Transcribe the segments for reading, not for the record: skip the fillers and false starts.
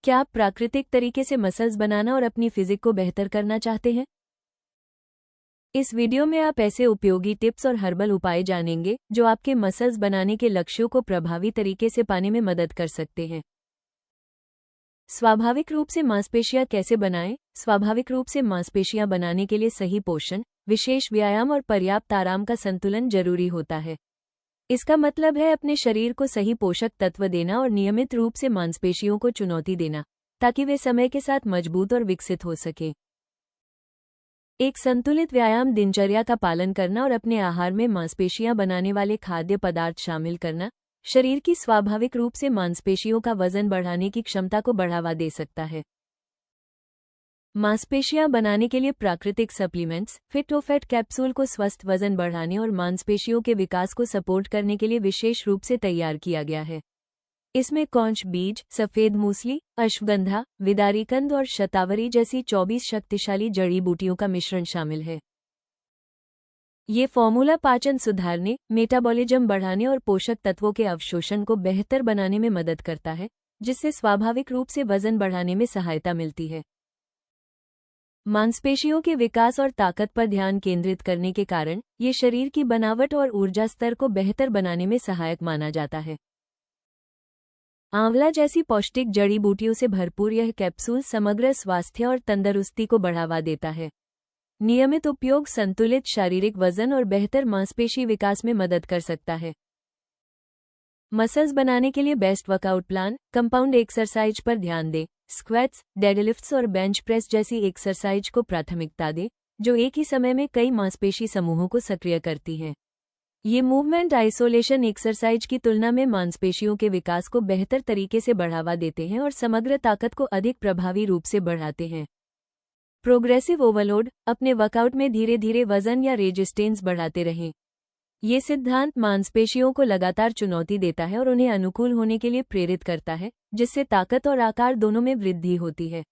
क्या आप प्राकृतिक तरीके से मसल्स बनाना और अपनी फिजिक को बेहतर करना चाहते हैं? इस वीडियो में आप ऐसे उपयोगी टिप्स और हर्बल उपाय जानेंगे जो आपके मसल्स बनाने के लक्ष्यों को प्रभावी तरीके से पाने में मदद कर सकते हैं। स्वाभाविक रूप से मांसपेशियां कैसे बनाएं? स्वाभाविक रूप से मांसपेशियां बनाने के लिए सही पोषण, विशेष व्यायाम और पर्याप्त आराम का संतुलन जरूरी होता है। इसका मतलब है अपने शरीर को सही पोषक तत्व देना और नियमित रूप से मांसपेशियों को चुनौती देना, ताकि वे समय के साथ मजबूत और विकसित हो सकें। एक संतुलित व्यायाम दिनचर्या का पालन करना और अपने आहार में मांसपेशियां बनाने वाले खाद्य पदार्थ शामिल करना शरीर की स्वाभाविक रूप से मांसपेशियों का वजन बढ़ाने की क्षमता को बढ़ावा दे सकता है। मांसपेशियां बनाने के लिए प्राकृतिक सप्लीमेंट्स फिटोफैट कैप्सूल को स्वस्थ वजन बढ़ाने और मांसपेशियों के विकास को सपोर्ट करने के लिए विशेष रूप से तैयार किया गया है। इसमें कौंच बीज, सफेद मूसली, अश्वगंधा, विदारीकंद और शतावरी जैसी 24 शक्तिशाली जड़ी बूटियों का मिश्रण शामिल है। ये फॉर्मूला पाचन सुधारने, मेटाबॉलिज्म बढ़ाने और पोषक तत्वों के अवशोषण को बेहतर बनाने में मदद करता है, जिससे स्वाभाविक रूप से वजन बढ़ाने में सहायता मिलती है। मांसपेशियों के विकास और ताकत पर ध्यान केंद्रित करने के कारण ये शरीर की बनावट और ऊर्जा स्तर को बेहतर बनाने में सहायक माना जाता है। आंवला जैसी पौष्टिक जड़ी बूटियों से भरपूर यह कैप्सूल समग्र स्वास्थ्य और तंदुरुस्ती को बढ़ावा देता है। नियमित उपयोग संतुलित शारीरिक वजन और बेहतर मांसपेशी विकास में मदद कर सकता है। मसल्स बनाने के लिए best workout plan. Compound exercise पर ध्यान दें। स्क्वैट्स, डेडलिफ्ट्स और बेंच प्रेस जैसी एक्सरसाइज को प्राथमिकता दें, जो एक ही समय में कई मांसपेशी समूहों को सक्रिय करती हैं। ये मूवमेंट आइसोलेशन एक्सरसाइज की तुलना में मांसपेशियों के विकास को बेहतर तरीके से बढ़ावा देते हैं और समग्र ताकत को अधिक प्रभावी रूप से बढ़ाते हैं। Progressive overload. अपने वर्कआउट में धीरे धीरे वजन या रेजिस्टेंस बढ़ाते रहें। ये सिद्धांत मांसपेशियों को लगातार चुनौती देता है और उन्हें अनुकूल होने के लिए प्रेरित करता है, जिससे ताकत और आकार दोनों में वृद्धि होती है।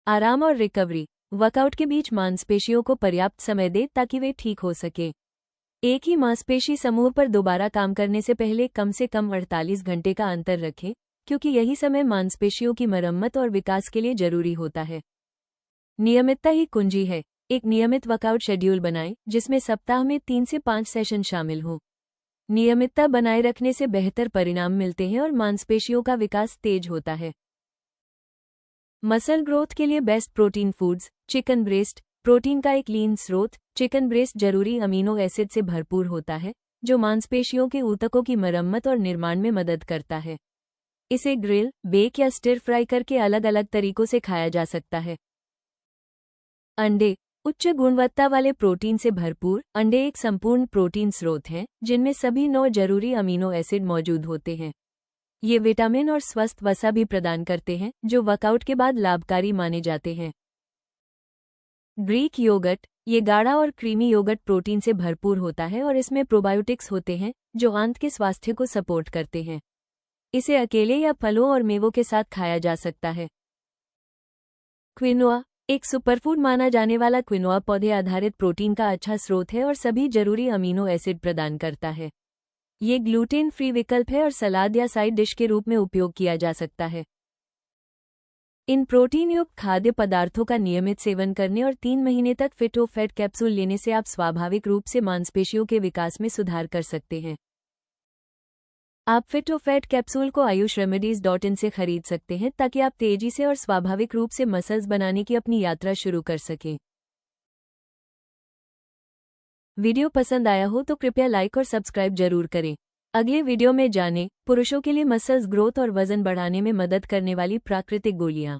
आराम और रिकवरी। वर्कआउट के बीच मांसपेशियों को पर्याप्त समय दें ताकि वे ठीक हो सकें। एक ही मांसपेशी समूह पर दोबारा काम करने से पहले कम से कम 48 घंटे का अंतर रखें, क्योंकि यही समय मांसपेशियों की मरम्मत और विकास के लिए जरूरी होता है। नियमितता ही कुंजी है। एक नियमित वर्कआउट शेड्यूल बनाएं, जिसमें सप्ताह में 3 से 5 सेशन शामिल हों। नियमितता बनाए रखने से बेहतर परिणाम मिलते हैं और मांसपेशियों का विकास तेज होता है। मसल ग्रोथ के लिए best protein foods. Chicken breast. Protein का एक लीन स्रोत, चिकन ब्रेस्ट जरूरी अमीनो एसिड से भरपूर होता है, जो मांसपेशियों के ऊतकों की मरम्मत और निर्माण में मदद करता है। इसे ग्रिल, बेक या स्टिर फ्राई करके अलग अलग तरीकों से खाया जा सकता है। अंडे। उच्च गुणवत्ता वाले प्रोटीन से भरपूर अंडे एक संपूर्ण प्रोटीन स्रोत हैं, जिनमें सभी 9 जरूरी अमीनो एसिड मौजूद होते हैं। ये विटामिन और स्वस्थ वसा भी प्रदान करते हैं, जो वर्कआउट के बाद लाभकारी माने जाते हैं। Greek yoghurt. ये गाढ़ा और क्रीमी योगर्ट प्रोटीन से भरपूर होता है और इसमें प्रोबायोटिक्स होते हैं, जो आंत के स्वास्थ्य को सपोर्ट करते हैं। इसे अकेले या फलों और मेवों के साथ खाया जा सकता है। क्विनोआ। एक सुपरफूड माना जाने वाला क्विनोआ पौधे आधारित प्रोटीन का अच्छा स्रोत है और सभी जरूरी अमीनो एसिड प्रदान करता है। ये ग्लूटेन फ्री विकल्प है और सलाद या साइड डिश के रूप में उपयोग किया जा सकता है। इन प्रोटीन युक्त खाद्य पदार्थों का नियमित सेवन करने और 3 महीने तक फिटोफैट कैप्सूल लेने से आप स्वाभाविक रूप से मांसपेशियों के विकास में सुधार कर सकते हैं। आप फिटोफैट कैप्सूल को ayushremedies.in से खरीद सकते हैं, ताकि आप तेजी से और स्वाभाविक रूप से मसल्स बनाने की अपनी यात्रा शुरू कर सकें। वीडियो पसंद आया हो तो कृपया लाइक और सब्सक्राइब जरूर करें। अगले वीडियो में जानें पुरुषों के लिए मसल्स ग्रोथ और वजन बढ़ाने में मदद करने वाली प्राकृतिक गोलियां।